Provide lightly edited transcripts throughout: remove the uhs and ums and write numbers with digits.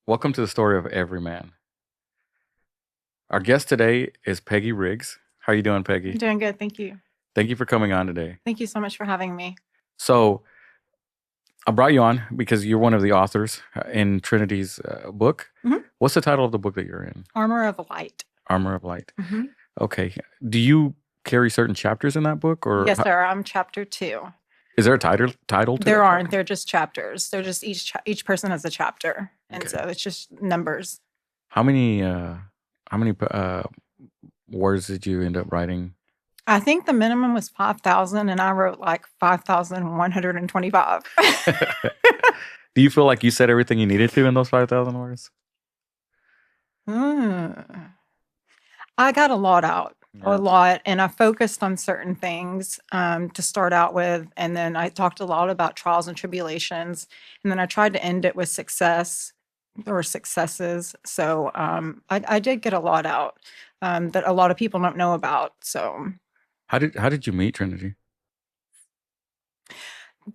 Welcome to the story of every man. Our guest today is Peggy Riggs. How are you doing, I'm Peggy? doing good. Thank you. Thank you for coming on today. Thank you so much for having me. So, I brought you on because you're one of the authors in Trinity's book. Mhm. What's the title of the book that you're in? Armor of Light. Armor of Light. hmm Okay. Do you carry certain chapters in that book, or Yes, sir. I'm chapter 2. is there a title to There that aren't. book? They're just chapters. They're just each person has a chapter, and Okay. so it's just numbers. How many words did you end up writing? I think the minimum was 5,000, and I wrote like 5,125. Do you feel like you said everything you needed to in those 5,000 words? Mm. I got a lot out, Yeah. and I focused on certain things to start out with, and then I talked a lot about trials and tribulations, and then I tried to end it with success or successes. So I did get a lot out that a lot of people don't know about. So How did you meet Trinity?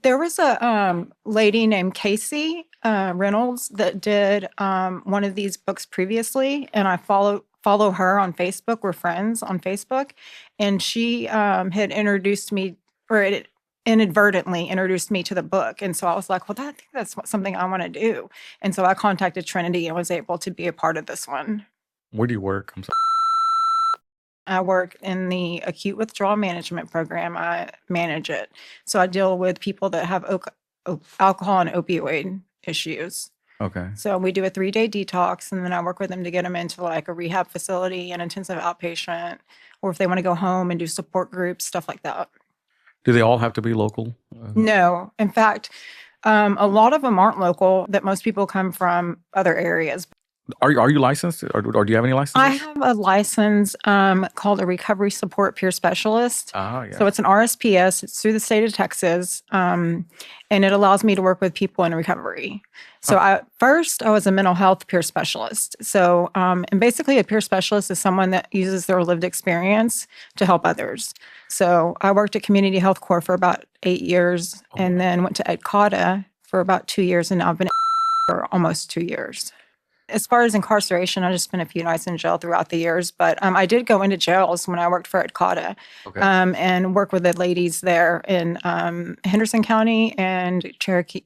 there was a lady named Casey Reynolds that did one of these books previously, and I follow her on Facebook. We're friends on Facebook, and she had introduced me, or it inadvertently introduced me to the book, and so I was like, well, I think that's something I want to do, and so I contacted Trinity and was able to be a part of this one. Where do you work? I'm sorry. I work in the acute withdrawal management program. I manage it. So I deal with people that have alcohol and opioid issues. Okay. So we do a 3-day detox, and then I work with them to get them into like a rehab facility, an intensive outpatient, or if they want to go home and do support groups, stuff like that. Do they all have to be local? No, in fact, a lot of them aren't local, that most people come from other areas. Are you licensed, or do you have any licenses? I have a license called a Recovery Support Peer Specialist. Ah, yeah. So it's an RSPS. It's through the state of Texas, and it allows me to work with people in recovery. So I was a mental health peer specialist. So and basically a peer specialist is someone that uses their lived experience to help others. So I worked at Community Health Corps for about 8 years, and then went to EDCATA for about 2 years, and now I've been for almost 2 years. As far as incarceration, I just spent a few nights in jail throughout the years, but I did go into jails when I worked for EDCATA, Okay. and work with the ladies there in Henderson County and Cherokee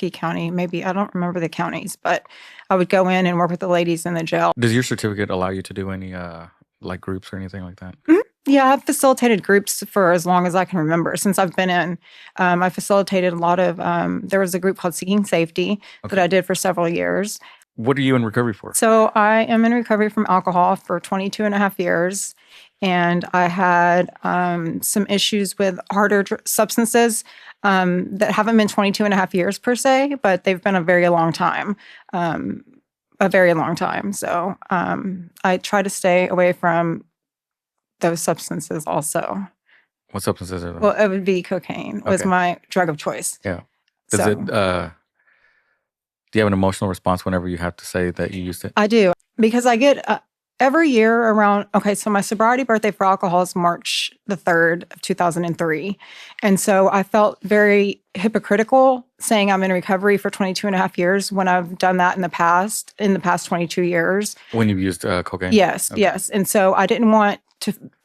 County. Maybe I don't remember the counties, but I would go in and work with the ladies in the jail. Does your certificate allow you to do any like groups or anything like that? Yeah, I've facilitated groups for as long as I can remember since I've been in. I facilitated a lot of, there was a group called Seeking Safety that Okay. I did for several years. What are you in recovery for? So I am in recovery from alcohol for 22 and a half years. And I had some issues with harder substances that haven't been 22 and a half years per se, but they've been a very long time. So I try to stay away from those substances also. What substances are those? Well, it would be cocaine was Okay. my drug of choice. Yeah. Does So it? Do you have an emotional response whenever you have to say that you used it? I do, because I get every year around, okay, so my sobriety birthday for alcohol is March the 3rd of 2003. And so I felt very hypocritical saying I'm in recovery for 22 and a half years when I've done that in the past 22 years. When you've used cocaine? Yes, Okay. yes. And so I didn't want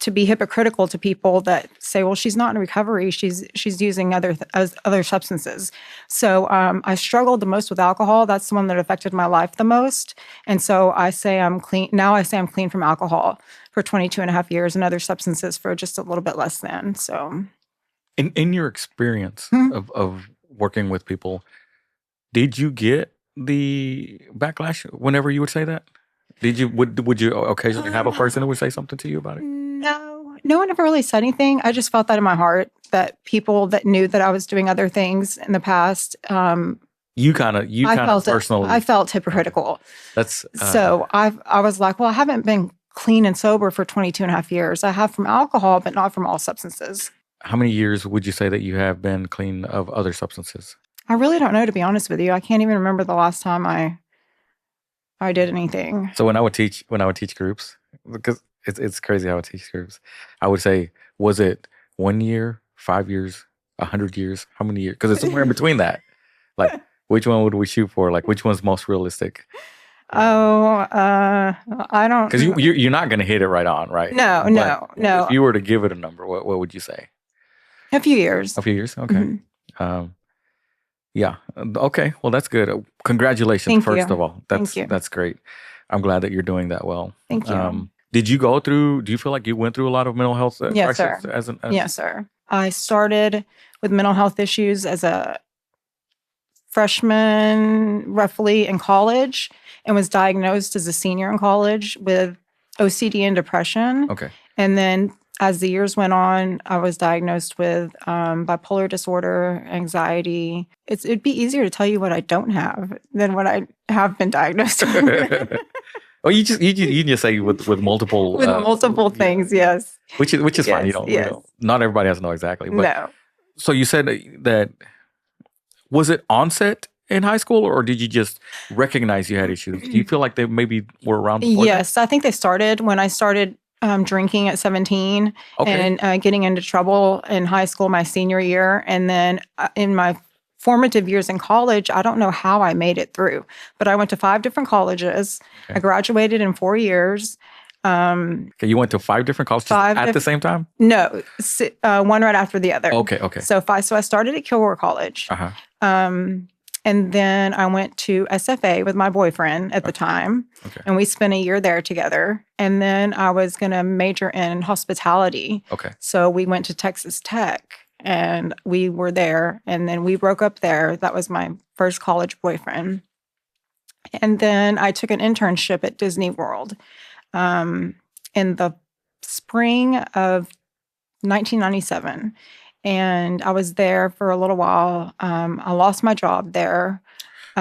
to be hypocritical to people that say, well, she's not in recovery. She's using other substances. So I struggled the most with alcohol. That's the one that affected my life the most. And so I say I'm clean. Now I say I'm clean from alcohol for 22 and a half years and other substances for just a little bit less than. So In your experience of working with people, did you get the backlash whenever you would say that? Would you occasionally have a person who would say something to you about it? No one ever really said anything. I just felt that in my heart that people that knew that I was doing other things in the past, You kind of personally. I felt hypocritical. That's So I was like, well, I haven't been clean and sober for 22 and a half years. I have from alcohol, but not from all substances. How many years would you say that you have been clean of other substances? I really don't know, to be honest with you. I can't even remember the last time I did anything. So when I would teach groups, because it's crazy how I teach groups, I would say, was it 1 year, 5 years, 100 years? How many years? Because it's somewhere in between that. Like, Which one would we shoot for? Like, which one's most realistic? I don't. Because you're not going to hit it right on, right? No, no. If you were to give it a number, what would you say? A few years. A few years. Okay. Yeah. Okay. Well, that's good. Congratulations, Thank first you. of all. Thank you. That's great. I'm glad that you're doing that well. Thank you. Did you go through? Do you feel like you went through a lot of mental health Yes, crisis? sir. Yes, sir. I started with mental health issues as a freshman, roughly in college, and was diagnosed as a senior in college with OCD and depression. Okay. And then as the years went on, I was diagnosed with bipolar disorder, anxiety. It'd be easier to tell you what I don't have than what I have been diagnosed with. Oh, you just say with multiple multiple things, yes. Which is fine. Yes, You know, not everybody has to know exactly. But, no. So you said that was it onset in high school, or did you just recognize you had issues? Do you feel like they maybe were around before Yes, I think they started when I started drinking at 17 and getting into trouble in high school my senior year. And then in my formative years in college, I don't know how I made it through, but I went to 5 different colleges. Okay. I graduated in 4 years. Okay, you went to 5 different colleges at the same time? No, one right after the other. Okay. So I started at Kilgore College. And then I went to SFA with my boyfriend at the time. Okay. And we spent a year there together. And then I was going to major in hospitality. Okay. So we went to Texas Tech and we were there. And then we broke up there. That was my first college boyfriend. And then I took an internship at Disney World in the spring of 1997. And I was there for a little while. I lost my job there.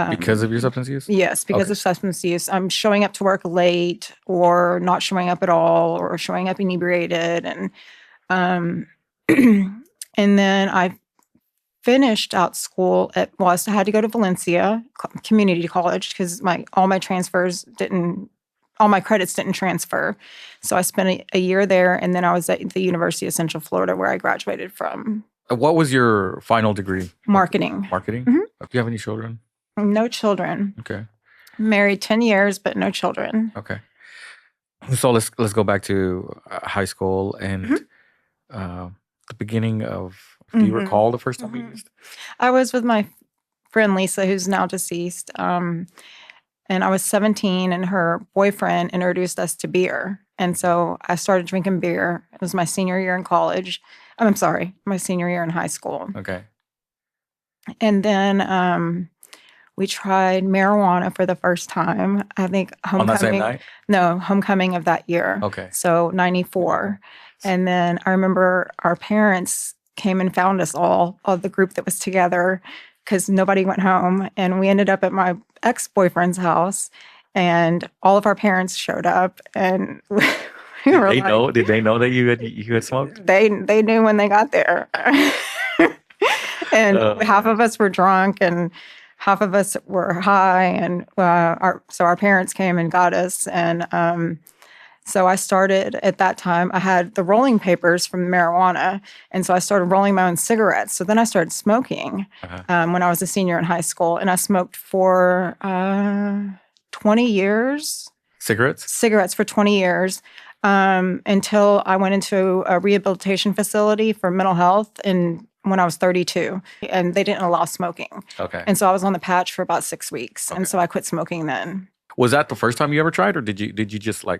Because of your substance use? Yes, because of substance use. I'm showing up to work late or not showing up at all or showing up inebriated. And and then I finished out school I had to go to Valencia Community College because all my credits didn't transfer. So I spent a year there, and then I was at the University of Central Florida where I graduated from. What was your final degree? Marketing. Marketing? Mm-hmm. Do you have any children? No children. Okay. Married 10 years, but no children. Okay. So let's go back to high school and the beginning of, do you recall the first time you used? I was with my friend Lisa, who's now deceased. And I was 17 and her boyfriend introduced us to beer. And so I started drinking beer. It was my senior year in college. I'm sorry, my senior year in high school. Okay. And then we tried marijuana for the first time. I think homecoming. On that same night? No, homecoming of that year. Okay. So 94. And then I remember our parents came and found us all the group that was together, because nobody went home. And we ended up at my ex-boyfriend's house, and all of our parents showed up. And we were did they know that you had smoked? They knew when they got there. And half of us were drunk and half of us were high. And so our parents came and got us. And so I started at that time. I had the rolling papers from marijuana. And so I started rolling my own cigarettes. So then I started smoking when I was a senior in high school. And I smoked for 20 years. Cigarettes? Cigarettes for 20 years until I went into a rehabilitation facility for mental health when I was 32. And they didn't allow smoking. Okay. And so I was on the patch for about 6 weeks. Okay. And so I quit smoking then. Was that the first time you ever tried, or did you just like...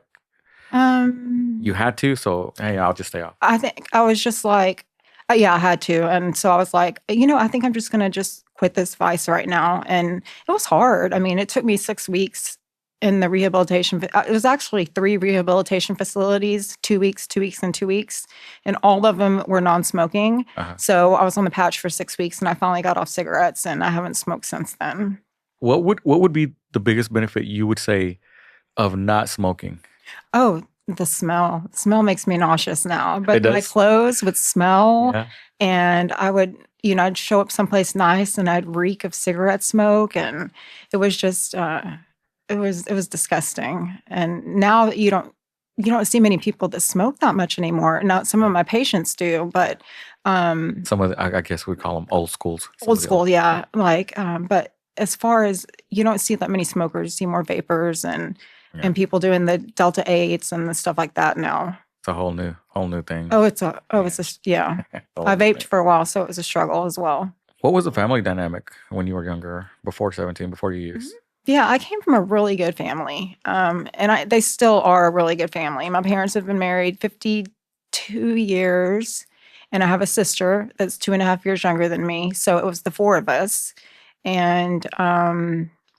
you had to, so hey, I'll just stay off. I think I was just like, yeah, I had to. And so I was like, I think I'm just going to just quit this vice right now. And it was hard. I mean, it took me 6 weeks in the rehabilitation. It was actually 3 rehabilitation facilities, 2 weeks, 2 weeks, and 2 weeks. And all of them were non-smoking. So I was on the patch for 6 weeks, and I finally got off cigarettes, and I haven't smoked since then. What would be the biggest benefit you would say of not smoking? Oh, the smell. The smell makes me nauseous now. But my clothes would smell, and I would, I'd show up someplace nice, and I'd reek of cigarette smoke, and it was just, it was disgusting. And now you don't see many people that smoke that much anymore. Now some of my patients do, but some of I guess we call them old schools. Old school, yeah. But as far as you don't see that many smokers, you see more vapors and Yeah. people doing the Delta 8s and the stuff like that now. It's a whole new thing. Oh, it's a yeah. Whole I new vaped thing. for a while, so it was a struggle as well. What was the family dynamic when you were younger, before 17, before you used? Yeah, I came from a really good family, and they still are a really good family. My parents have been married 52 years, and I have a sister that's 2.5 years younger than me. So it was the four of us, and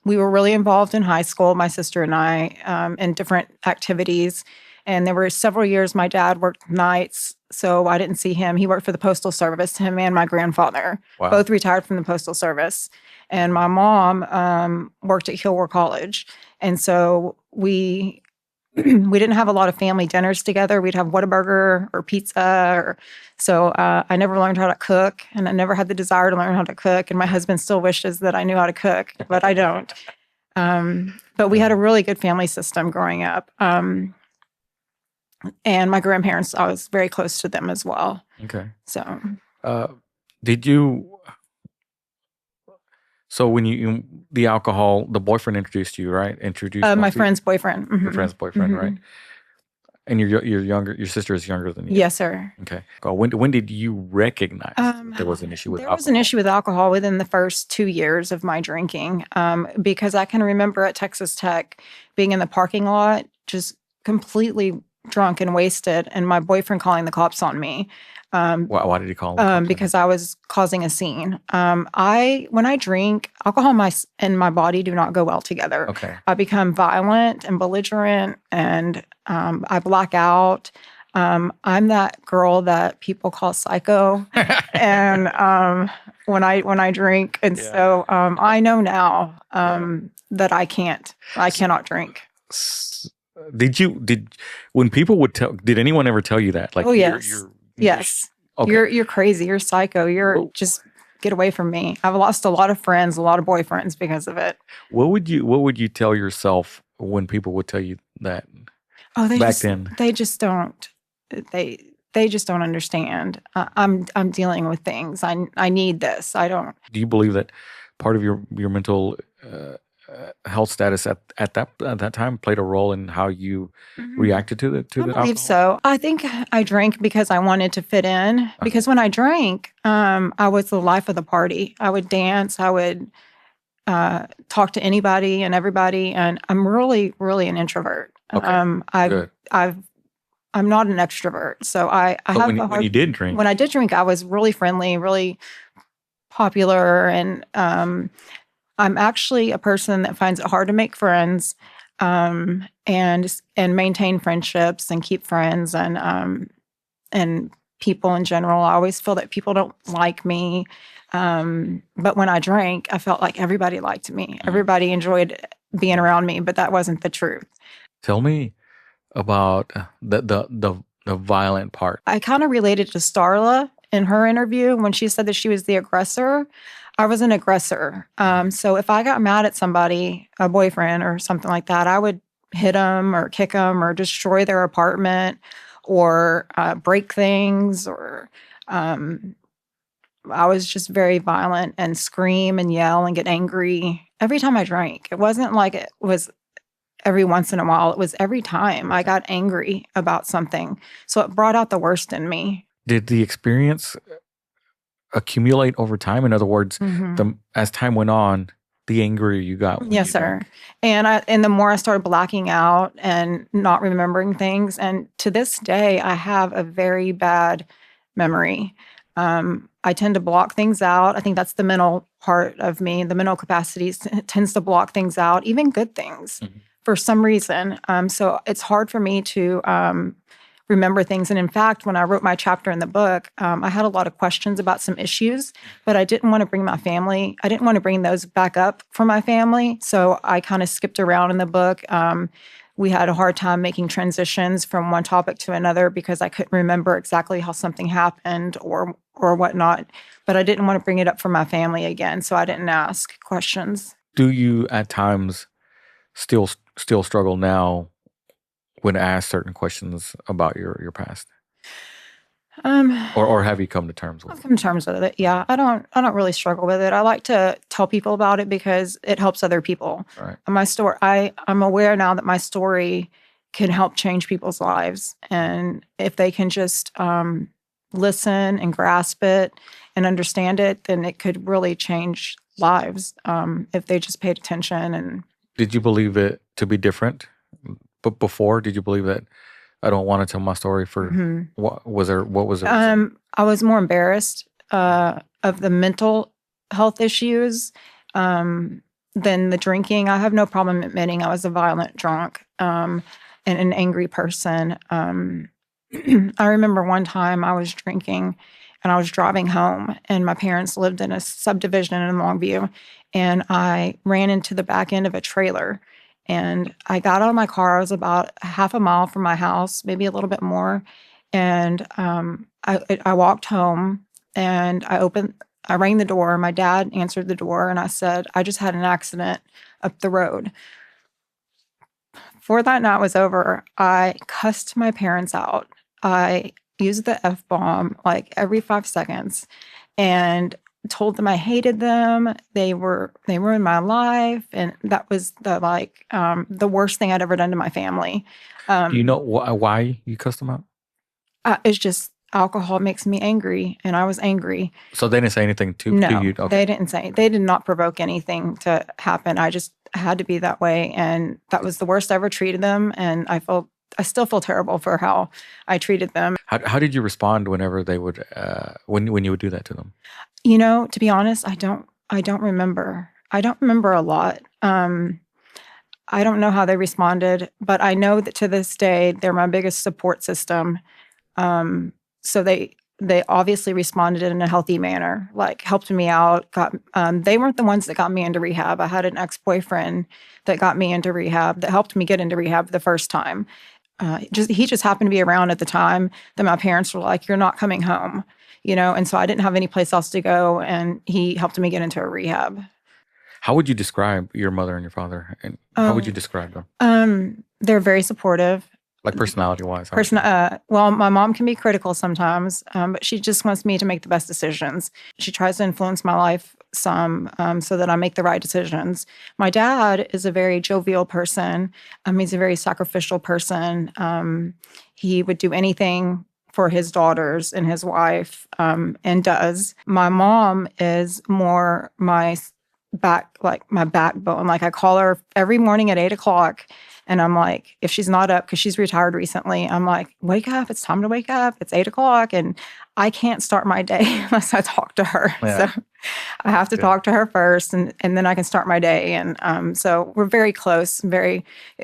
we were really involved in high school, my sister and I, in different activities. And there were several years my dad worked nights, so I didn't see him. He worked for the Postal Service, him and my grandfather, Wow. both retired from the Postal Service. And my mom worked at Hillward College. And so we didn't have a lot of family dinners together. We'd have Whataburger or pizza. So I never learned how to cook, and I never had the desire to learn how to cook. And my husband still wishes that I knew how to cook, but I don't. But we had a really good family system growing up. And my grandparents, I was very close to them as well. Okay. So, did you? So when the alcohol, the boyfriend introduced you, right? Introduced my friend's boyfriend. Your friend's boyfriend, right? And you're younger. Your sister is younger than you. Yes, sir. Okay. When did you recognize there was an issue with alcohol? There was an issue with alcohol within the first 2 years of my drinking, because I can remember at Texas Tech being in the parking lot, just completely drunk and wasted, and my boyfriend calling the cops on me. Why did he call them? Because I was causing a scene. When I drink, alcohol and my body do not go well together. Okay. I become violent and belligerent, and I black out. I'm that girl that people call psycho, and when I drink, and so I know now that I cannot drink. When people would did anyone ever tell you that? Like, oh yes, yes. Okay. You're crazy. You're psycho. Just get away from me. I've lost a lot of friends, a lot of boyfriends because of it. What would you tell yourself when people would tell you that? Oh, then they just don't. They just don't understand. I'm dealing with things. I need this. I don't. Do you believe that part of your mental health status at that time played a role in how you reacted to the I believe alcohol? so. I think I drank because I wanted to fit in. Because when I drank, I was the life of the party. I would dance. I would talk to anybody and everybody, and I'm really, really an introvert. Okay. Good. I'm not an extrovert, so I have. When you did drink, when I did drink, I was really friendly, really popular, and I'm actually a person that finds it hard to make friends, and maintain friendships and keep friends, and people in general. I always feel that people don't like me, but when I drank, I felt like everybody liked me. Everybody enjoyed being around me, but that wasn't the truth. Tell me about the violent part. I kind of related to Starla in her interview when she said that she was the aggressor. I was an aggressor. So if I got mad at somebody, a boyfriend or something like that, I would hit them or kick them or destroy their apartment or break things, or I was just very violent and scream and yell and get angry every time I drank. It wasn't like it was every once in a while. It was every time I got angry about something. So it brought out the worst in me. Did the experience accumulate over time? In other words, as time went on, the angrier you got. Yes, sir. And the more I started blacking out and not remembering things, and to this day, I have a very bad memory. I tend to block things out. I think that's the mental part of me. The mental capacity tends to block things out, even good things, for some reason. So it's hard for me to remember things. And in fact, when I wrote my chapter in the book, I had a lot of questions about some issues, but I didn't want to bring my family. I didn't want to bring those back up for my family. So I kind of skipped around in the book. We had a hard time making transitions from one topic to another because I couldn't remember exactly how something happened or whatnot. But I didn't want to bring it up for my family again, so I didn't ask questions. Do you at times still struggle now when asked certain questions about your past? Or have you come to terms with I've it? come to terms with it. Yeah, I don't really struggle with it. I like to tell people about it because it helps other people. Right. And my story, I'm aware now that my story can help change people's lives, and if they can just listen and grasp it and understand it, then it could really change lives if they just paid attention. And Did you believe it to be different? But before, did you believe that I don't want to tell my story for Mhm. what was there? What was the reason? I was more embarrassed of the mental health issues than the drinking. I have no problem admitting I was a violent drunk and an angry person. I remember one time I was drinking and I was driving home, and my parents lived in a subdivision in Longview, and I ran into the back end of a trailer. And I got out of my car. I was about half a mile from my house, maybe a little bit more. And I walked home and I rang the door. My dad answered the door and I said, I just had an accident up the road. Before that night was over, I cussed my parents out. I used the F bomb like every 5 seconds and told them I hated them. They ruined my life. And that was the worst thing I'd ever done to my family. Do you know why you cussed them out? It's just alcohol makes me angry, and I was angry. So they didn't say anything to No, you? Okay. they didn't say. They did not provoke anything to happen. I just had to be that way, and that was the worst I ever treated them. And I still feel terrible for how I treated them. How did you respond whenever they would when you would do that to them? To be honest, I don't remember. I don't remember a lot. I don't know how they responded, but I know that to this day they're my biggest support system. So they obviously responded in a healthy manner, like helped me out. They weren't the ones that got me into rehab. I had an ex-boyfriend that got me into rehab, that helped me get into rehab the first time. He just happened to be around at the time that my parents were like, "You're not coming home," and so I didn't have any place else to go, and he helped me get into a rehab. How would you describe your mother and your father, and how would you describe them, They're very supportive. like personality wise? Well, my mom can be critical sometimes, but she just wants me to make the best decisions. She tries to influence my life some so that I make the right decisions. My dad is a very jovial person. He's a very sacrificial person. He would do anything for his daughters and his wife, and does. My mom is more my backbone. Like I call her every morning at 8 o'clock. And I'm like, if she's not up, because she's retired recently, I'm like, wake up, it's time to wake up. It's 8 o'clock. And I can't start my day unless I talk to her. Yeah. So I have to talk to her first, and then I can start my day. And so we're very close,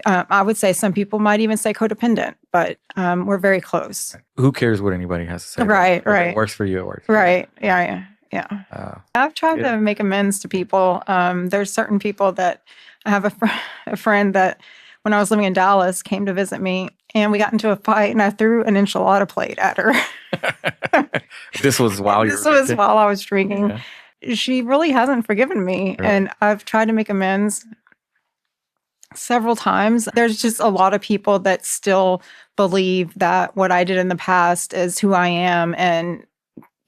I would say some people might even say codependent, but we're very close. Who cares what anybody has to say? Right, If it right. works for you, it works for Right. Yeah. I've tried to make amends to people. There's certain people that I have a friend that when I was living in Dallas came to visit me, and we got into a fight, and I threw an enchilada plate at her. This was while you This were was drinking? while I was drinking. Yeah. She really hasn't forgiven me, Really? and I've tried to make amends several times. There's just a lot of people that still believe that what I did in the past is who I am, and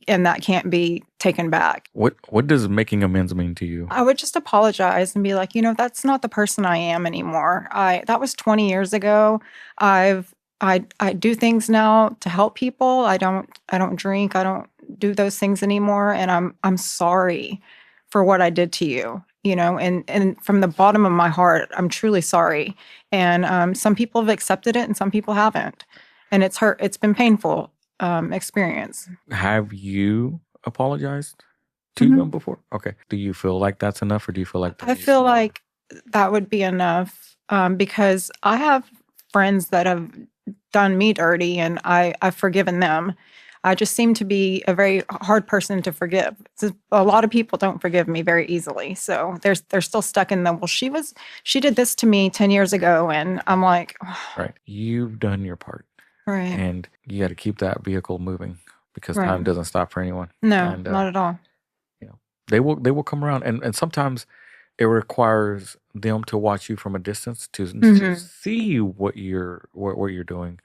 that can't be taken back. What does making amends mean to you? I would just apologize and be like, that's not the person I am anymore. That was 20 years ago. I do things now to help people. I don't drink. I don't do those things anymore. And I'm sorry for what I did to you. And from the bottom of my heart, I'm truly sorry. And some people have accepted it and some people haven't. And it's hurt. It's been painful experience. Have you apologized to them before? Okay. Do you feel like that's enough, or do you feel like I feel like that would be enough because I have friends that have done me dirty, and I've forgiven them. I just seem to be a very hard person to forgive. A lot of people don't forgive me very easily, so they're still stuck in the, well, she did this to me 10 years ago, and I'm like, right, you've done your part. Right. And you got to keep that vehicle moving, because Right. time doesn't stop for anyone. No, And, not at all. they will come around, and sometimes it requires them to watch you from a distance to Mhm. see what you're doing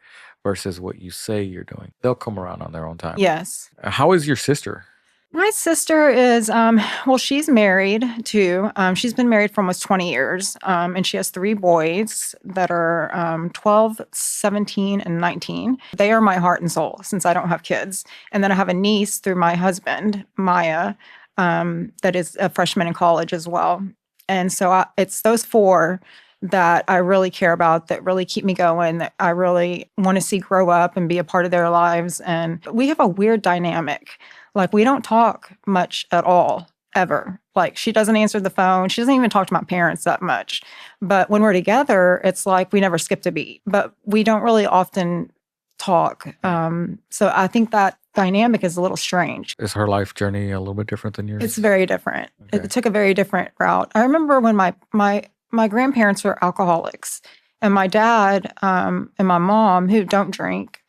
versus what you say you're doing. They'll come around on their own time. Yes. How is your sister? My sister is, well, she's married too. She's been married for almost 20 years, and she has 3 boys that are 12, 17, and 19. They are my heart and soul since I don't have kids. And then I have a niece through my husband, Maya, that is a freshman in college as well. And so it's those 4 that I really care about, that really keep me going, that I really want to see grow up and be a part of their lives. And we have a weird dynamic. Like, we don't talk much at all, ever. Like, she doesn't answer the phone. She doesn't even talk to my parents that much. But when we're together, it's like we never skipped a beat. But we don't really often talk. So I think that dynamic is a little strange. Is her life journey a little bit different than yours? It's very different. Okay. It took a very different route. I remember when my grandparents were alcoholics. And my dad and my mom, who don't drink,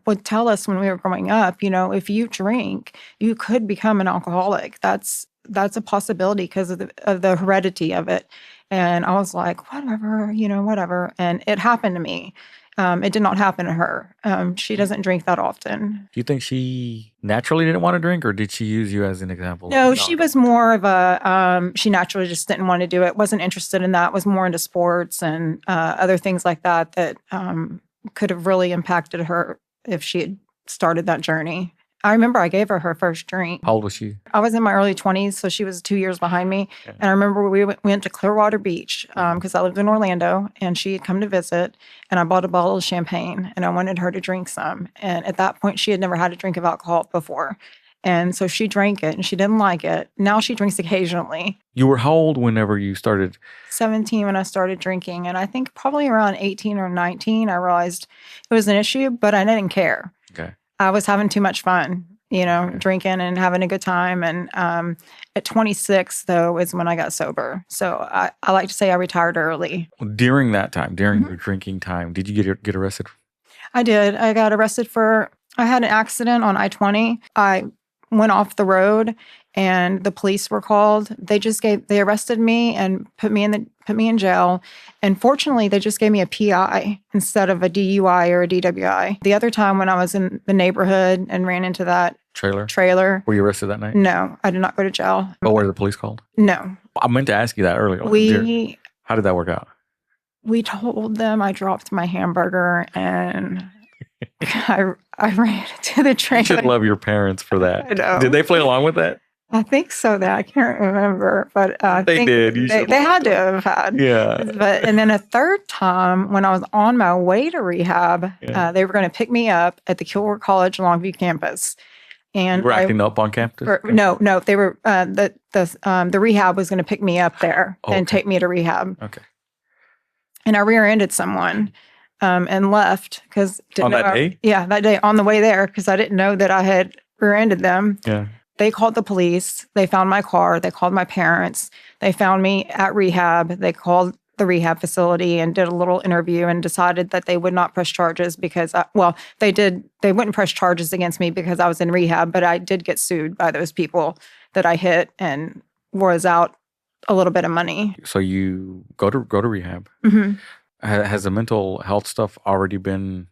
would tell us when we were growing up, if you drink, you could become an alcoholic. That's a possibility because of the heredity of it. And I was like, whatever, whatever. And it happened to me. It did not happen to her. She doesn't drink that often. Do you think she naturally didn't want to drink, or did she use you as an example? No, she was more of a, she naturally just didn't want to do it, wasn't interested in that, was more into sports and other things like that could have really impacted her if she had started that journey. I remember I gave her first drink. How old was she? I was in my early 20s, so she was 2 years behind me. Okay. And I remember we went to Clearwater Beach because I lived in Orlando, and she had come to visit, and I bought a bottle of champagne, and I wanted her to drink some. And at that point, she had never had a drink of alcohol before. And so she drank it, and she didn't like it. Now she drinks occasionally. You were how old whenever you started? 17 when I started drinking. And I think probably around 18 or 19, I realized it was an issue, but I didn't care. Okay. I was having too much fun, Okay. drinking and having a good time. And at 26, though, is when I got sober. So I like to say I retired early. During that time, during your drinking time, did you get arrested? I did. I got arrested I had an accident on I-20. I went off the road and the police were called. They arrested me and put me in jail. And fortunately, they just gave me a PI instead of a DUI or a DWI. The other time when I was in the neighborhood and ran into that trailer. Were you arrested that night? No, I did not go to jail. Oh, were the police called? No. I meant to ask you that earlier. How did that work out? We told them I dropped my hamburger and I ran to the train. You should love your parents for that. I know. Did they play along with that? I think so. That I can't remember, but They did. They had to have had. Yeah. And then a third time when I was on my way to rehab, they were going to pick me up at the Kilgore College Longview campus. And you were acting up on campus? No, they were the rehab was going to pick me up there and take me to rehab. Okay. And I rear-ended someone and left because that day? Yeah, that day on the way there because I didn't know that I had rear-ended them. Yeah. They called the police. They found my car. They called my parents. They found me at rehab. They called the rehab facility and did a little interview and decided that they would not press charges because, they did. They wouldn't press charges against me because I was in rehab, but I did get sued by those people that I hit and was out a little bit of money. So you go to rehab. Mm-hmm. Has the mental health stuff already been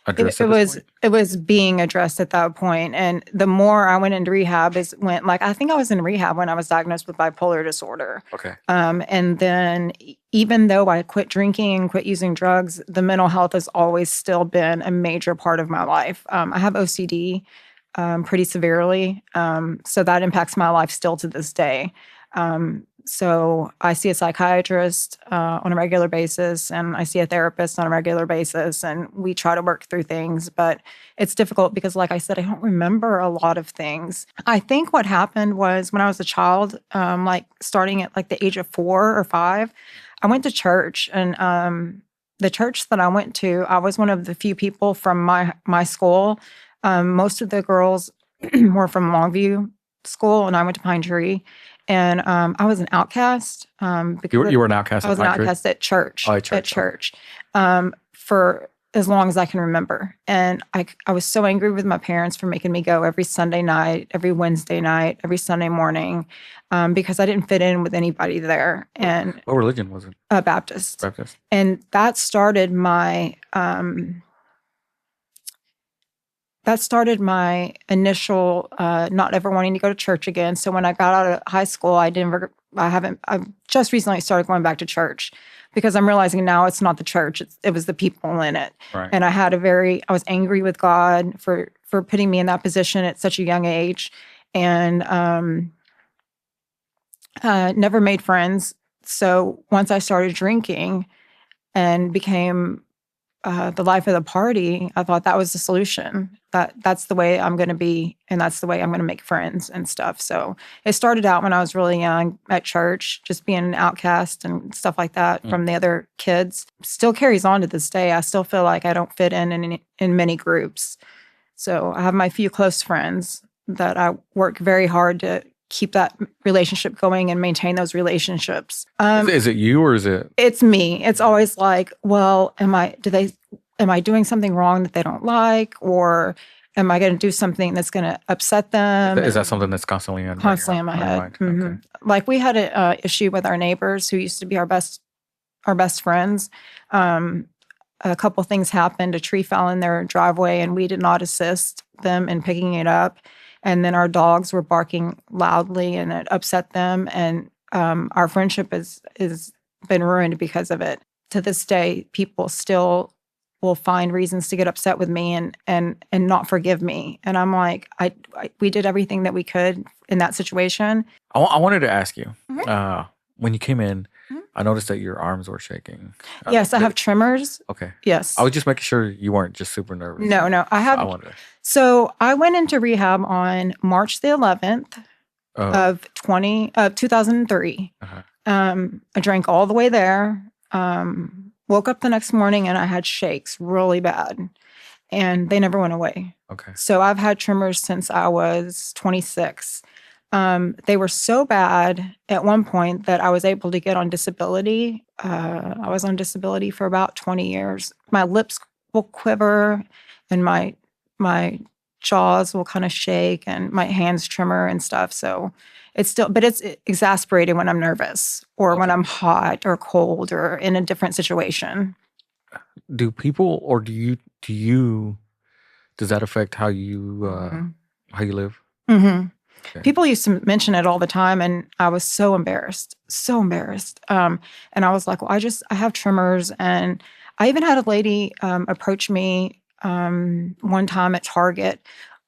addressed? It was being addressed at that point. And the more I went into rehab I think I was in rehab when I was diagnosed with bipolar disorder. Okay. And then even though I quit drinking and quit using drugs, the mental health has always still been a major part of my life. I have OCD pretty severely. So that impacts my life still to this day. So I see a psychiatrist on a regular basis, and I see a therapist on a regular basis, and we try to work through things. But it's difficult because, like I said, I don't remember a lot of things. I think what happened was when I was a child, starting at the age of 4 or 5, I went to church, and the church that I went to, I was one of the few people from my school. Most of the girls were from Longview School, and I went to Pine Tree. And I was an outcast. You were an outcast. I was an outcast at church. Oh, at church. At church. For as long as I can remember. And I was so angry with my parents for making me go every Sunday night, every Wednesday night, every Sunday morning, because I didn't fit in with anybody there. And What religion was it? Baptist. Baptist. And that started my initial not ever wanting to go to church again. So when I got out of high school, I've just recently started going back to church because I'm realizing now it's not the church, it was the people in it. Right. And I was angry with God for putting me in that position at such a young age, and never made friends. So once I started drinking and became the life of the party, I thought that was the solution. That's the way I'm going to be, and that's the way I'm going to make friends and stuff. So it started out when I was really young at church, just being an outcast and stuff like that from the other kids. Still carries on to this day. I still feel like I don't fit in many groups. So I have my few close friends that I work very hard to keep that relationship going and maintain those relationships. Is it you or is it? It's me. It's always like, well, am I doing something wrong that they don't like, or am I going to do something that's going to upset them? Is that something that's constantly in my head? Mm-hmm. Okay. Like we had an issue with our neighbors who used to be our best friends. A couple things happened. A tree fell in their driveway, and we did not assist them in picking it up. And then our dogs were barking loudly, and it upset them. And our friendship is been ruined because of it. To this day, people still will find reasons to get upset with me and not forgive me. And I'm like, we did everything that we could in that situation. I wanted to ask you, when you came in, I noticed that your arms were shaking. Yes, I have tremors. Okay. Yes. I was just making sure you weren't just super nervous. No, I have. I wanted to. So I went into rehab on March the 11th of 2003. Uh-huh. I drank all the way there. Woke up the next morning and I had shakes really bad, and they never went away. Okay. So I've had tremors since I was 26. They were so bad at one point that I was able to get on disability. I was on disability for about 20 years. My lips will quiver and my jaws will kind of shake and my hands tremor and stuff. So it's exasperating when I'm nervous or when I'm hot or cold or in a different situation. Do people, or do you, does that affect how you live? Mm-hmm. Okay. People used to mention it all the time, and I was so embarrassed. And I was like, well, I have tremors. And I even had a lady approach me one time at Target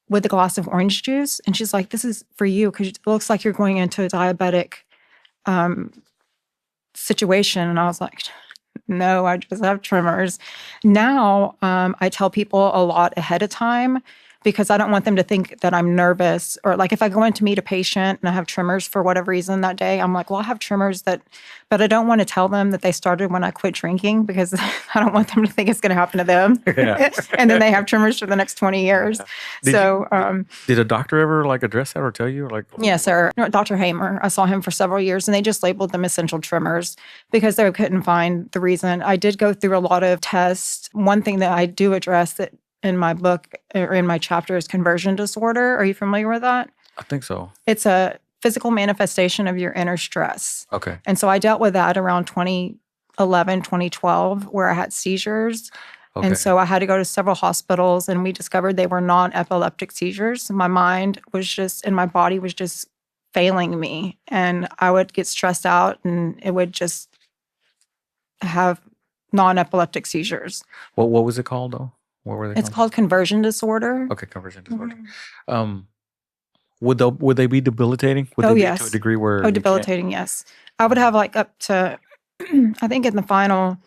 with a glass of orange juice. And she's like, this is for you because it looks like you're going into a diabetic situation. And I was like, no, I just have tremors. Now I tell people a lot ahead of time because I don't want them to think that I'm nervous. Or like if I go in to meet a patient and I have tremors for whatever reason that day, I'm like, well, I have tremors but I don't want to tell them that they started when I quit drinking because I don't want them to think it's going to happen to them. Yeah. And then they have tremors for the next 20 years. Yeah. Did a doctor ever address that or tell you? Yes, sir. Dr. Hamer, I saw him for several years and they just labeled them essential tremors because they couldn't find the reason. I did go through a lot of tests. One thing that I do address that in my book or in my chapter is conversion disorder. Are you familiar with that? I think so. It's a physical manifestation of your inner stress. Okay. And so I dealt with that around 2011, 2012, where I had seizures. Okay. And so I had to go to several hospitals, and we discovered they were non-epileptic seizures. My mind was just, and my body was just failing me. And I would get stressed out, and it would just have non-epileptic seizures. What was it called, though? What were they It's called conversion disorder. Okay, conversion disorder. Would they be debilitating? Would they yes. be to a degree where debilitating, yes. I would have up to, I think in the final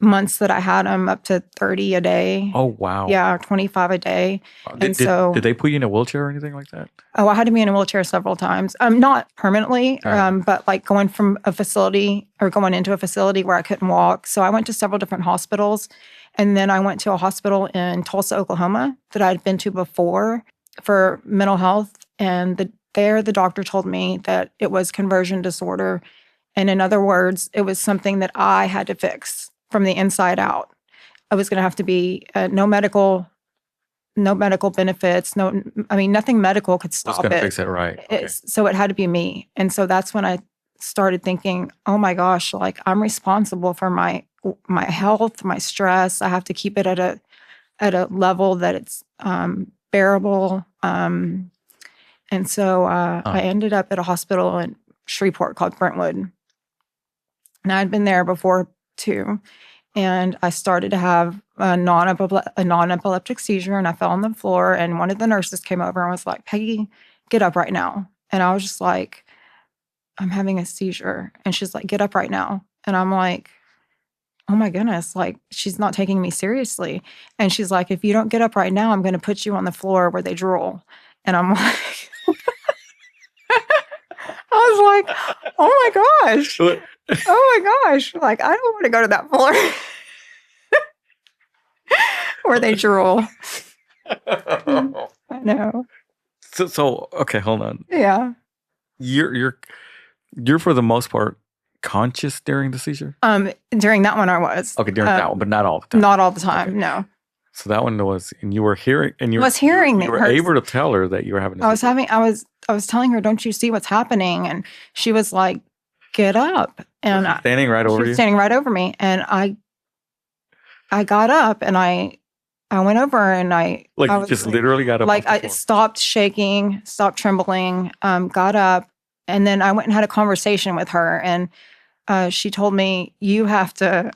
months that I had them, up to 30 a day. Oh, wow. Yeah, 25 a day. Did they put you in a wheelchair or anything like that? Oh, I had to be in a wheelchair several times. Not permanently, but going from a facility or going into a facility where I couldn't walk. So I went to several different hospitals. And then I went to a hospital in Tulsa, Oklahoma that I'd been to before for mental health. And the doctor told me that it was conversion disorder. And in other words, it was something that I had to fix from the inside out. I was going to have to be no medical benefits. Nothing medical could What's stop gonna it. fix it, right? Okay. So it had to be me. And so that's when I started thinking, oh my gosh, like I'm responsible for my health, my stress. I have to keep it at a level that it's bearable. And so I ended up at a hospital in Shreveport called Brentwood. And I'd been there before too. And I started to have a non-epileptic seizure, and I fell on the floor. And one of the nurses came over and was like, "Peggy, get up right now." And I was just like, "I'm having a seizure." And she's like, "Get up right now." And I'm like, "Oh my goodness, like she's not taking me seriously." And she's like, "If you don't get up right now, I'm going to put you on the floor where they drool." And I'm like, I was like, "Oh my gosh. Oh my gosh. Like, I don't want to go to that floor where they drool." I know. So okay, hold on. Yeah. You're for the most part conscious during the seizure? During that one I was. Okay, during that one, but not all the time. Not all the time, Okay. no. So that one was, and you were hearing, and you I was hearing you were her. able to tell her that you were having a seizure. I was telling her, "Don't you see what's happening?" And she was like, "Get up." And Was she standing right over she was you? standing right over me. And I got up and I went over and I Like, was you just literally got up like, off the I floor. stopped shaking, stopped trembling, got up, and then I went and had a conversation with her. And she told me, "You have to,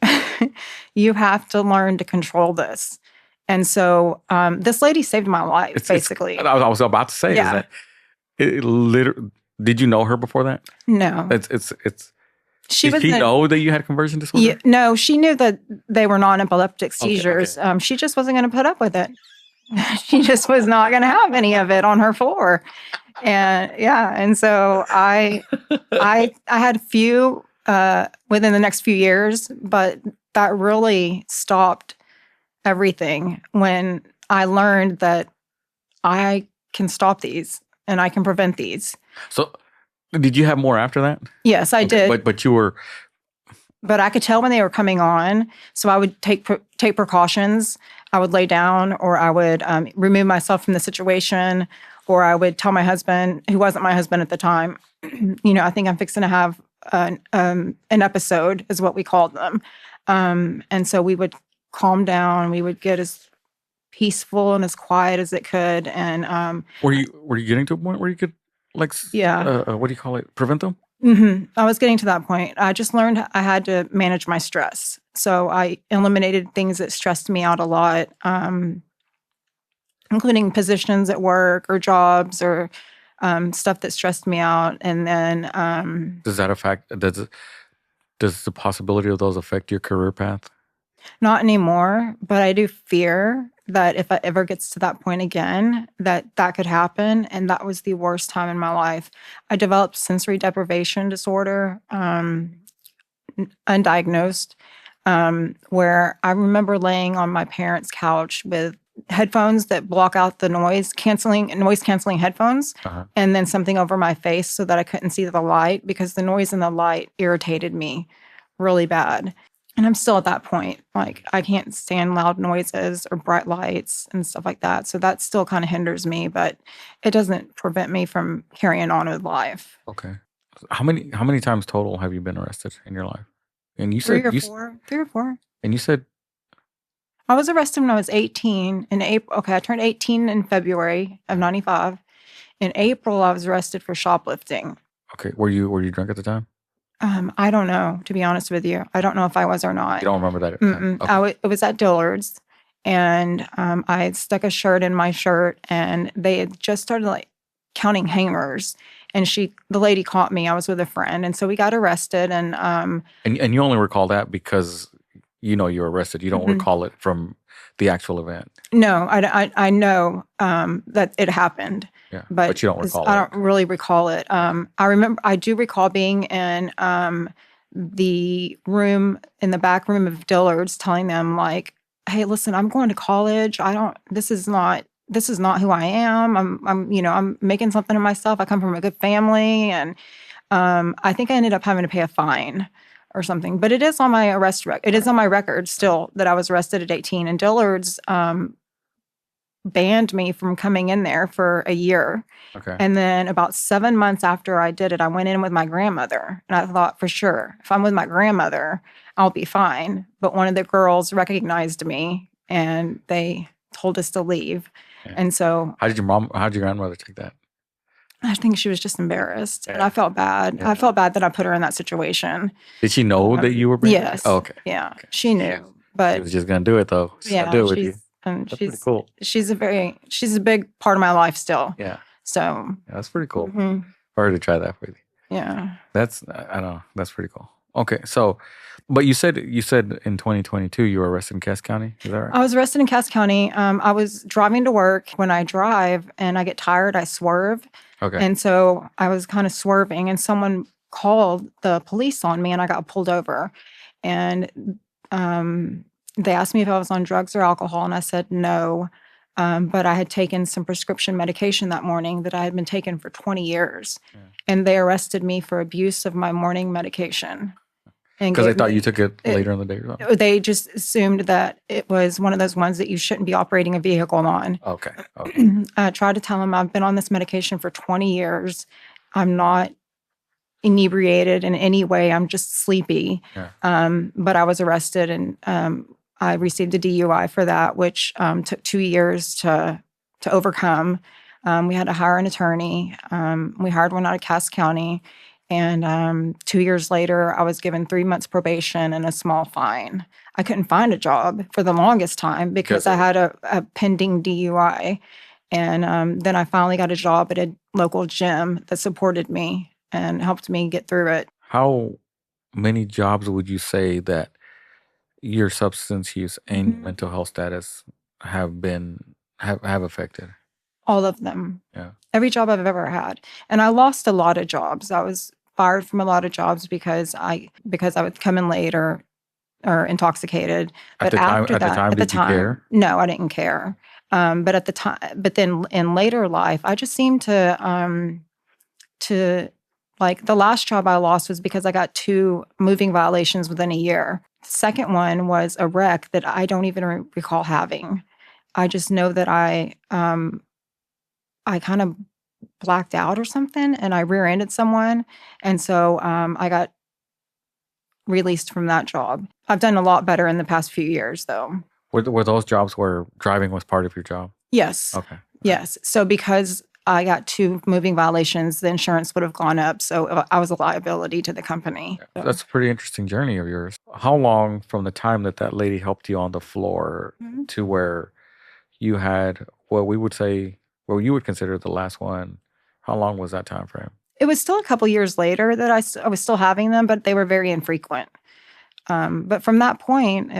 you have to learn to control this." And so this lady saved my life, basically. I was about to say, Yeah. is that it literally? Did you know her before that? No. It's. She Did she know that you had conversion disorder? Yeah, no, she knew that they were non-epileptic seizures. Okay. She just wasn't going to put up with it. She just was not going to have any of it on her floor. And yeah, and so I had a few within the next few years, but that really stopped everything when I learned that I can stop these and I can prevent these. So, did you have more after that? Yes, I did. But you were. But I could tell when they were coming on, so I would take precautions. I would lay down, or I would remove myself from the situation, or I would tell my husband, who wasn't my husband at the time, I think I'm fixing to have an episode, is what we called them. And so we would calm down. We would get as peaceful and as quiet as it could. And Were you getting to a point where you could, like, yeah, what do you call it? Prevent them? Mm-hmm. I was getting to that point. I just learned I had to manage my stress. So I eliminated things that stressed me out a lot, including positions at work or jobs or stuff that stressed me out. And then does the possibility of those affect your career path? Not anymore, but I do fear that if it ever gets to that point again, that could happen. And that was the worst time in my life. I developed sensory deprivation disorder, undiagnosed, where I remember laying on my parents' couch with headphones that block out the noise canceling headphones, and then something over my face so that I couldn't see the light, because the noise and the light irritated me really bad. And I'm still at that point. Like, I can't stand loud noises or bright lights and stuff like that. So that still kind of hinders me, but it doesn't prevent me from carrying on with life. Okay. How many times total have you been arrested in your life? And you said Three or four. And you said I was arrested when I was 18 in April. Okay, I turned 18 in February of 95. In April, I was arrested for shoplifting. Okay. Were you drunk at the time? I don't know, to be honest with you. I don't know if I was or not. You don't remember that? Okay. It was at Dillard's, and I had stuck a shirt in my shirt, and they had just started like counting hangers. And the lady caught me. I was with a friend, and so we got arrested. And you only recall that because you were arrested. You don't recall it from the actual event. No, I know that it happened. Yeah, but you don't recall it. I don't really recall it. I do recall being in the room, in the back room of Dillard's, telling them like, "Hey, listen, I'm going to college. This is not who I am. I'm making something of myself. I come from a good family." And I think I ended up having to pay a fine or something. But it is on my arrest record. It is on my record still that I was arrested at 18. And Dillard's banned me from coming in there for a year. Okay. And then about 7 months after I did it, I went in with my grandmother. And I thought, for sure, if I'm with my grandmother, I'll be fine. But one of the girls recognized me and they told us to leave. Yeah. And so How did your grandmother take that? I think she was just embarrassed. Yeah. And I felt bad. Yeah. I felt bad that I put her in that situation. Did she know that you were banned? Yes. Oh, okay. Yeah. Okay. She knew. But She was just gonna do it though. She's yeah, gonna do it with you. and That's pretty cool. she's a big part of my life still. Yeah. So Yeah, that's pretty cool. mhm, For her to try that for you. yeah. I don't know. That's pretty cool. Okay, so, but you said in 2022 you were arrested in Cass County. Is that right? I was arrested in Cass County. I was driving to work. When I drive and I get tired, I swerve. Okay. And so I was kind of swerving and someone called the police on me and I got pulled over. And they asked me if I was on drugs or alcohol and I said no. But I had taken some prescription medication that morning that I had been taking for 20 years. Yeah. And they arrested me for abuse of my morning medication. Because they thought you took it later in the day or something? They just assumed that it was one of those ones that you shouldn't be operating a vehicle on. Okay. Okay. I tried to tell them I've been on this medication for 20 years. I'm not inebriated in any way. I'm just sleepy. Yeah. But I was arrested and I received a DUI for that, which took 2 years to overcome. We had to hire an attorney. We hired one out of Cass County. And 2 years later, I was given 3 months probation and a small fine. I couldn't find a job for the longest time because I had a pending DUI. And then I finally got a job at a local gym that supported me and helped me get through it. How many jobs would you say that your substance use and mental health status have affected? All of them. Yeah. Every job I've ever had. And I lost a lot of jobs. I was fired from a lot of jobs because I would come in late or intoxicated. At the time, did you care? No, I didn't care. But then in later life, I just seemed to like the last job I lost was because I got 2 moving violations within a year. The second one was a wreck that I don't even recall having. I just know that I kind of blacked out or something and I rear-ended someone. And so I got released from that job. I've done a lot better in the past few years though. Were those jobs where driving was part of your job? Yes. Okay. Yes. So because I got 2 moving violations, the insurance would have gone up. So I was a liability to the company. So. That's a pretty interesting journey of yours. How long from the time that lady helped you on the floor to where you had what we would say, what you would consider the last one, how long was that time frame? It was still a couple years later that I was still having them, but they were very infrequent. But from that point,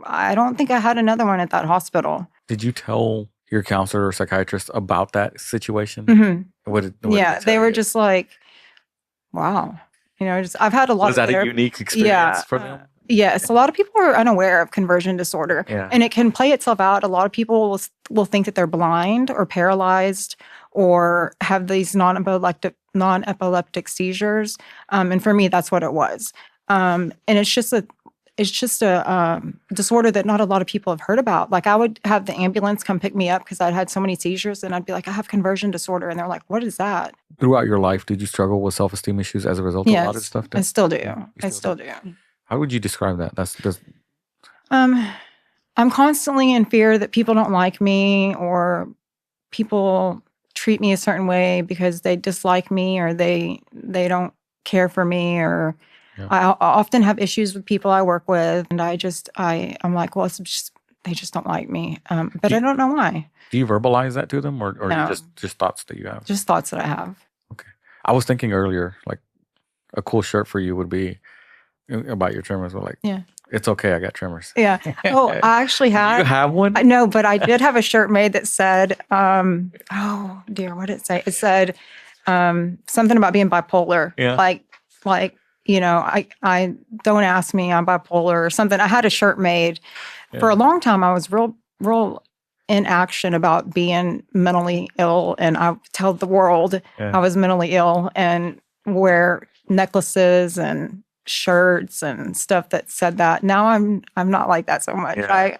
I don't think I had another one at that hospital. Did you tell your counselor or psychiatrist about that situation? Mm-hmm. What did they were just like, wow. I've had a lot of... Was that a unique experience for them? Yes, a lot of people are unaware of conversion disorder, and it can play itself out. A lot of people will think that they're blind or paralyzed or have these non-epileptic seizures. And for me, that's what it was. And it's just a disorder that not a lot of people have heard about. Like I would have the ambulance come pick me up because I'd had so many seizures, and I'd be like, I have conversion disorder, and they're like, what is that? Throughout your life, did you struggle with self-esteem issues as a result of a lot of stuff? I still do. I still do. How would you describe that? That's just... I'm constantly in fear that people don't like me or people treat me a certain way because they dislike me or they don't care for me or I often have issues with people I work with and I'm like, well, they just don't like me. But I don't know why. Do you verbalize that to them or no. just thoughts that you have? Just thoughts that I have. Okay. I was thinking earlier, like a cool shirt for you would be about your tremors, but like, it's okay, I got tremors. Yeah. Oh, I actually had. You have one? No, but I did have a shirt made that said, oh dear, what did it say? It said something about being bipolar. Yeah. Like, I don't ask me, I'm bipolar or something. I had a shirt made. For a long time. I was real in action about being mentally ill, and I told the world I was mentally ill and wear necklaces and shirts and stuff that said that. Now I'm not like that so much. Yeah.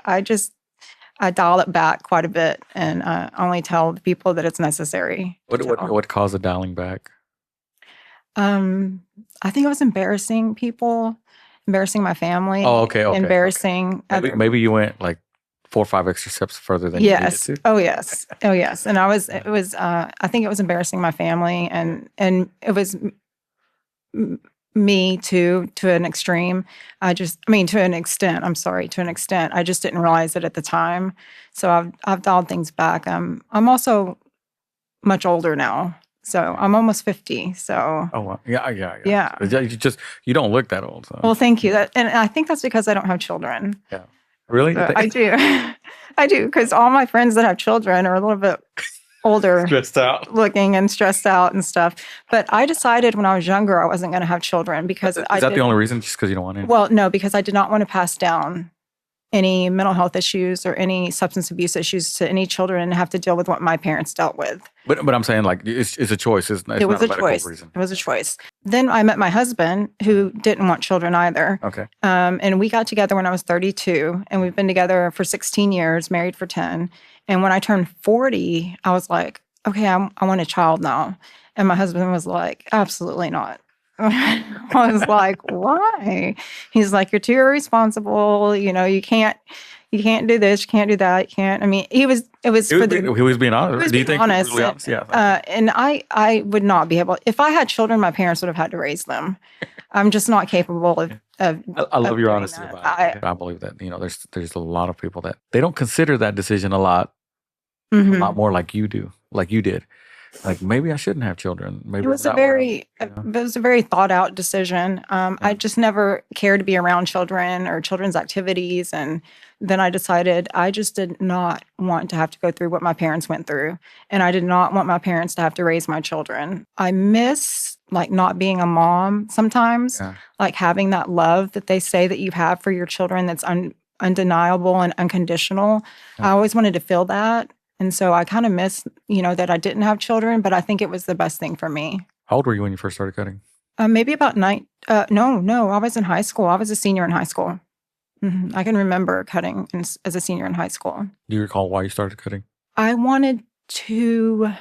I dial it back quite a bit and only tell the people that it's necessary to tell. What caused the dialing back? I think I was embarrassing people, embarrassing my family, Oh, okay. embarrassing other. Maybe you went like 4 or 5 extra steps further than you needed Yes. to. Oh yes. Oh yes. And it was. I think it was embarrassing my family, and it was me too, to an extreme. To an extent. I'm sorry, to an extent. I just didn't realize it at the time. So I've dialed things back. I'm also much older now. So I'm almost 50. So Oh, wow. Yeah. yeah. You don't look that old. So. Well, thank you. And I think that's because I don't have children. Yeah. Really? So I do. I do, because all my friends that have children are a little bit older Stressed out. looking and stressed out and stuff. But I decided when I was younger I wasn't going to have children because Is that the only reason? Just because you don't want to? Well, no, because I did not want to pass down any mental health issues or any substance abuse issues to any children and have to deal with what my parents dealt with. But I'm saying, like, it's a choice. It's It was not a choice. reason. It was a choice. Then I met my husband, who didn't want children either. Okay. And we got together when I was 32, and we've been together for 16 years, married for 10. And when I turned 40, I was like, okay, I want a child now. And my husband was like, absolutely not. I was like, why? He's like, you're too irresponsible. You can't do this, you can't do that, you can't. I mean, he was being honest. He was being Do you think he was really honest? Yeah. And I would not be able, if I had children, my parents would have had to raise them. I'm just not capable of I love your honesty that. about it. I believe that, there's a lot of people that they don't consider that decision a lot more like you do, like you did. Like, maybe I shouldn't have children. Maybe it was a very thought out decision. I just never cared to be around children or children's activities. And then I decided I just did not want to have to go through what my parents went through. And I did not want my parents to have to raise my children. I miss like not being a mom sometimes, like having that love that they say that you have for your children that's undeniable and unconditional. I always wanted to feel that. And so I kind of miss, that I didn't have children, but I think it was the best thing for me. How old were you when you first started cutting? Maybe about no, I was in high school. I was a senior in high school. I can remember cutting as a senior in high school. Do you recall why you started cutting? I wanted to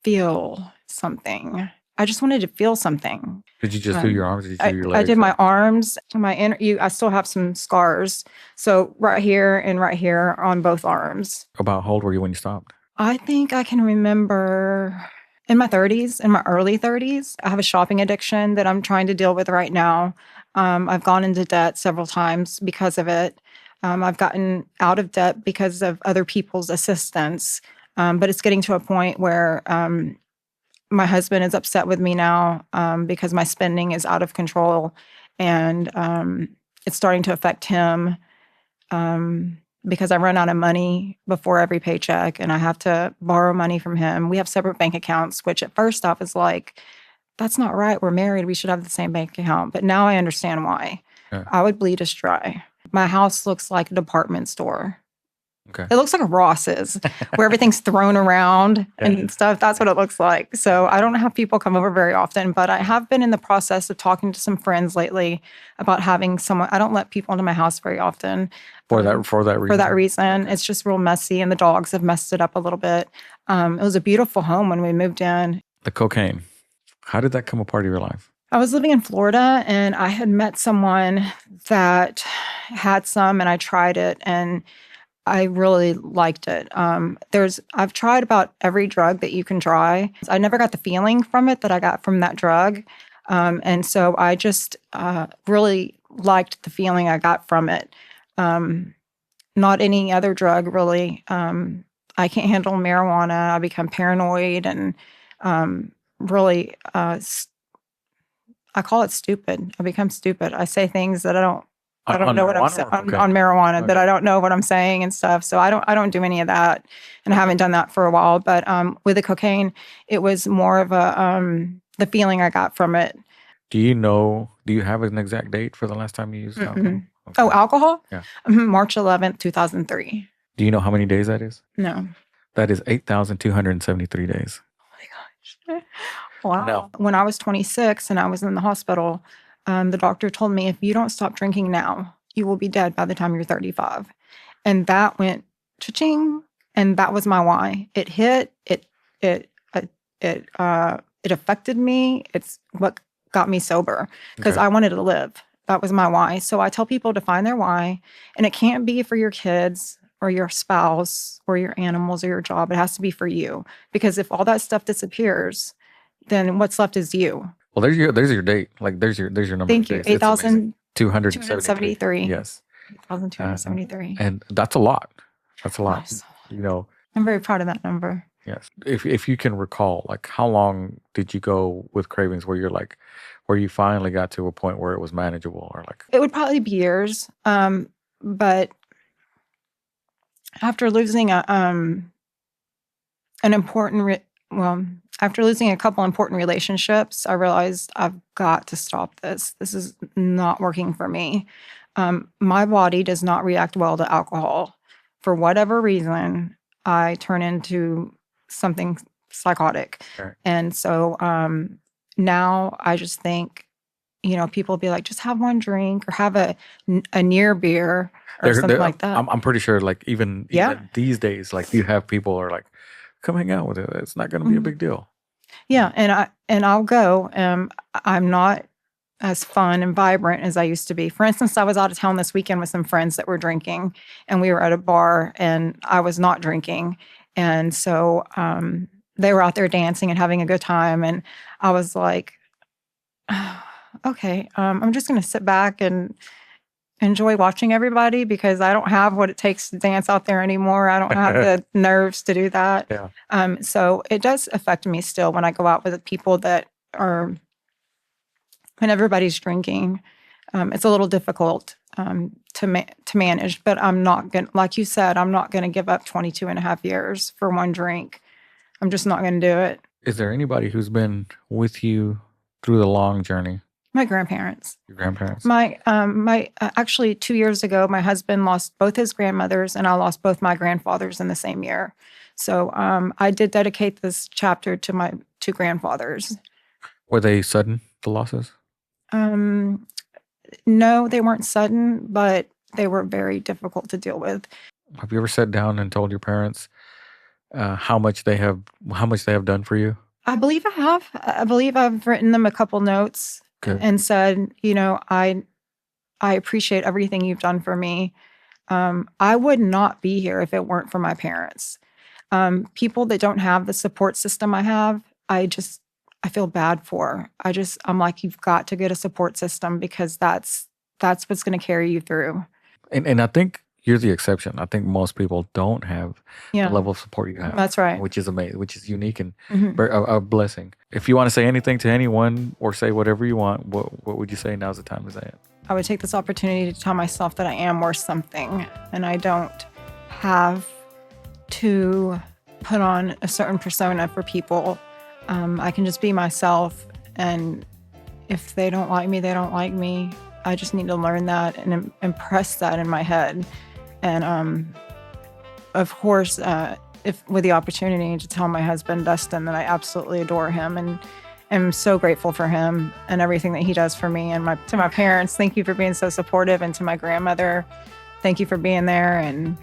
feel something. I just wanted to feel something. Did you just do your arms? Did you do your legs? I did my arms, I still have some scars. So right here and right here on both arms. About how old were you when you stopped? I think I can remember in my 30s, in my early 30s. I have a shopping addiction that I'm trying to deal with right now. I've gone into debt several times because of it. I've gotten out of debt because of other people's assistance. But it's getting to a point where my husband is upset with me now because my spending is out of control, and it's starting to affect him because I run out of money before every paycheck and I have to borrow money from him. We have separate bank accounts, which at first off is like, that's not right. We're married. We should have the same bank account. But now I understand why. Yeah. I would bleed us dry. My house looks like a department store. Okay. It looks like a Ross's where everything's thrown around and stuff. That's what it looks like. So I don't have people come over very often, but I have been in the process of talking to some friends lately about having someone. I don't let people into my house very often. For that reason? For that reason. It's just real messy, and the dogs have messed it up a little bit. It was a beautiful home when we moved in. The cocaine. How did that come a part of your life? I was living in Florida, and I had met someone that had some, and I tried it, and I really liked it. I've tried about every drug that you can try. I never got the feeling from it that I got from that drug. And so I just really liked the feeling I got from it. Not any other drug, really. I can't handle marijuana. I become paranoid and really, I call it stupid. I become stupid. I say things that I don't know what I'm saying on marijuana, that I don't know what I'm saying and stuff. So I don't do any of that, and I haven't done that for a while. But with the cocaine, it was more of the feeling I got from it. Do you have an exact date for the last time you used alcohol? Okay. Oh, alcohol? Yeah. March 11th, 2003. Do you know how many days that is? No. That is 8,273 days. Oh my gosh. Wow. No. When I was 26 and I was in the hospital, The doctor told me, if you don't stop drinking now, you will be dead by the time you're 35. And that went cha-ching. And that was my why. It hit, it affected me. It's what got me sober because I wanted to live. That was my why. So I tell people to find their why, and it can't be for your kids or your spouse or your animals or your job. It has to be for you, because if all that stuff disappears, then what's left is you. Well, there's your date. Like there's your number. Thank you. 8,273. 8,273. Yes. 8,273. And that's a lot. That's a lot. Nice. You know. I'm very proud of that number. Yes. If you can recall, like how long did you go with cravings where you finally got to a point where it was manageable, or like? It would probably be years. But after losing after losing a couple important relationships, I realized I've got to stop this. This is not working for me. My body does not react well to alcohol. For whatever reason, I turn into something psychotic. Sure. And so now I just think, people be like, just have one drink or have a near beer or something like that. I'm pretty sure, like even these days, like you have people are like, come hang out with it. It's not going to be a big deal. Yeah, and I'll go. I'm not as fun and vibrant as I used to be. For instance, I was out of town this weekend with some friends that were drinking, and we were at a bar, and I was not drinking. And so they were out there dancing and having a good time. And I was like, okay, I'm just going to sit back and enjoy watching everybody, because I don't have what it takes to dance out there anymore. I don't have the nerves to do that. Yeah. So it does affect me still when I go out with people when everybody's drinking. It's a little difficult to manage, but I'm not going to, like you said, I'm not going to give up 22 and a half years for one drink. I'm just not going to do it. Is there anybody who's been with you through the long journey? My grandparents. Your grandparents? Actually 2 years ago, my husband lost both his grandmothers, and I lost both my grandfathers in the same year. So I did dedicate this chapter to my two grandfathers. Were they sudden, the losses? No, they weren't sudden, but they were very difficult to deal with. Have you ever sat down and told your parents how much they have done for you? I believe I have. I believe I've written them a couple notes. Good. And said, I appreciate everything you've done for me. I would not be here if it weren't for my parents. People that don't have the support system I have, I feel bad for. I'm like, you've got to get a support system, because that's what's going to carry you through. And I think you're the exception. I think most people don't have the level of support you have. That's right. Which is amazing, which is unique and a blessing. If you want to say anything to anyone or say whatever you want, what would you say? Now's the time to say it. I would take this opportunity to tell myself that I am worth something, and I don't have to put on a certain persona for people. I can just be myself, and if they don't like me, they don't like me. I just need to learn that and impress that in my head. And of course, if with the opportunity to tell my husband, Dustin, that I absolutely adore him and am so grateful for him and everything that he does for me. And to my parents, thank you for being so supportive. And to my grandmother, thank you for being there. And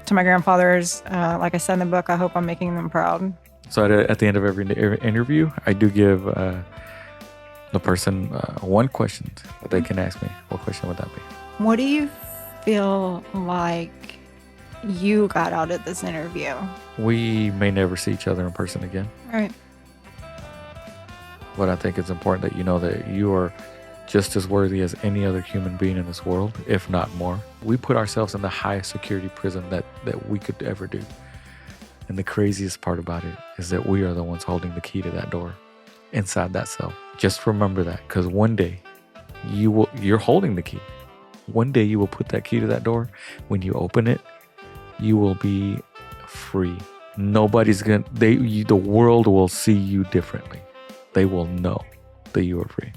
to my grandfathers, like I said in the book, I hope I'm making them proud. So at the end of every interview, I do give the person one question that they can ask me. What question would that be? What do you feel like you got out of this interview? We may never see each other in person again. Right. But I think it's important that you know that you are just as worthy as any other human being in this world, if not more. We put ourselves in the highest security prison that we could ever do. And the craziest part about it is that we are the ones holding the key to that door inside that cell. Just remember that, because one day you're holding the key. One day you will put that key to that door. When you open it, you will be free. The world will see you differently. They will know that you are free.